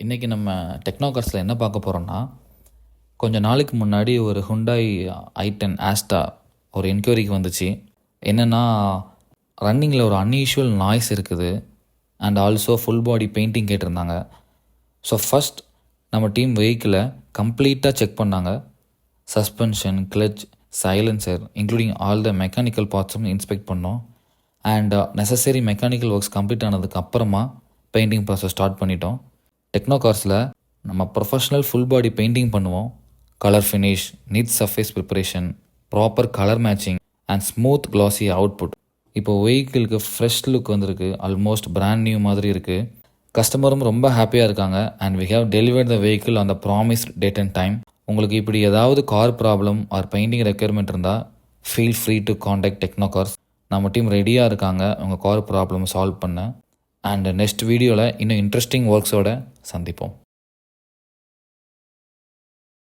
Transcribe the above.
இன்றைக்கி நம்ம டெக்னோகார்ஸில் என்ன பார்க்க போகிறோம்னா, கொஞ்சம் நாளுக்கு முன்னாடி ஒரு ஹுண்டாய் i10 ஆஸ்டா ஒரு என்கொயரிக்கு வந்துச்சு. என்னென்னா, ரன்னிங்கில் ஒரு அன்யூஷுவல் நாய்ஸ் இருக்குது and also full body painting கேட்டிருந்தாங்க. ஸோ ஃபஸ்ட் நம்ம டீம் வெஹிக்கிளை கம்ப்ளீட்டாக செக் பண்ணாங்க. Suspension, clutch, silencer including all the mechanical பார்ட்ஸும் இன்ஸ்பெக்ட் பண்ணோம். And necessary mechanical works complete ஆனதுக்கு அப்புறமா பெயிண்டிங் ப்ராசஸ் ஸ்டார்ட் பண்ணிட்டோம். டெக்னோகார்ஸில் நம்ம ப்ரொஃபஷ்னல் ஃபுல் பாடி பெயிண்டிங் பண்ணுவோம். Colour finish, neat surface preparation, proper colour matching and smooth glossy output. இப்போ வெஹிக்கிளுக்கு ஃப்ரெஷ் லுக் வந்திருக்கு. ஆல்மோஸ்ட் பிராண்ட் நியூ மாதிரி இருக்குது. கஸ்டமரும் ரொம்ப ஹாப்பியாக இருக்காங்க. And we have delivered the vehicle on the promised date and time. உங்களுக்கு இப்படி ஏதாவது car problem or painting requirement இருந்தால் feel free to contact Technocars. நம்ம டீம் ரெடியாக இருக்காங்க உங்கள் கார் ப்ராப்ளம் சால்வ் பண்ண. அண்ட் நெக்ஸ்ட் வீடியோவில் இன்னும் இன்ட்ரெஸ்டிங் ஒர்க்ஸோடு சந்திப்போம்.